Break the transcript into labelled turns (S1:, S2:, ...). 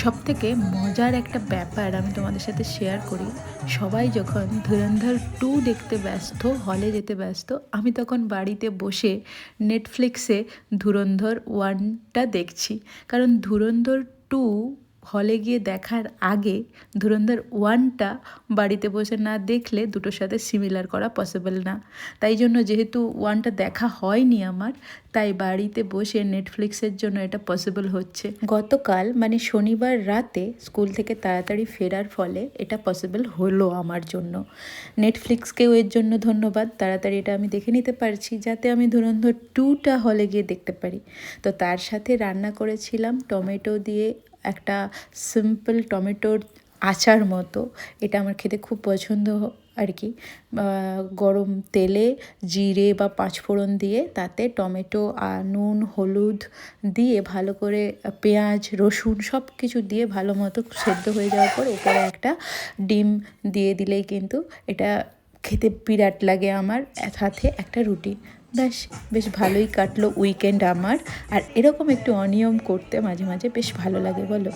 S1: সবথেকে মজার একটা ব্যাপার আমি তোমাদের সাথে শেয়ার করি। সবাই যখন ধুরন্ধর 2 দেখতে ব্যস্ত, হলে যেতে ব্যস্ত, আমি তখন বাড়িতে বসে নেটফ্লিক্সে ধুরন্ধর 1টা দেখছি। কারণ ধুরন্ধর 2 হলে গিয়ে দেখার আগে ধুরন্ধর 1টা বাড়িতে বসে না দেখলে দুটোর সাথে সিমিলার করা পসিবল না। তাই জন্য যেহেতু 1টা দেখা হয়নি আমার, তাই বাড়িতে বসে নেটফ্লিক্সের জন্য এটা পসিবল হচ্ছে। গতকাল মানে শনিবার রাতে স্কুল থেকে তাড়াতাড়ি ফেরার ফলে এটা পসিবল হলো আমার জন্য। নেটফ্লিক্সকেও এর জন্য ধন্যবাদ, তাড়াতাড়ি এটা আমি দেখে নিতে পারছি যাতে আমি ধুরন্ধর 2টা হলে গিয়ে দেখতে পারি। তো তার সাথে রান্না করেছিলাম টমেটো দিয়ে একটা সিম্পল টমেটোর আচার মতো। এটা আমার খেতে খুব পছন্দ আর কি। গরম তেলে জিরে বা পাঁচফোড়ন দিয়ে তাতে টমেটো আর নুন হলুদ দিয়ে ভালো করে পেঁয়াজ রসুন সব কিছু দিয়ে ভালো মতো সেদ্ধ হয়ে যাওয়ার পর উপরে একটা ডিম দিয়ে দিলেই কিন্তু এটা খেতে বিরাট লাগে আমার, সাথে একটা রুটি। বেশ ভালোই কাটলো উইকেন্ড আমার। আর এরকম একটু অনিয়ম করতে মাঝে মাঝে বেশ ভালো লাগে, বলো।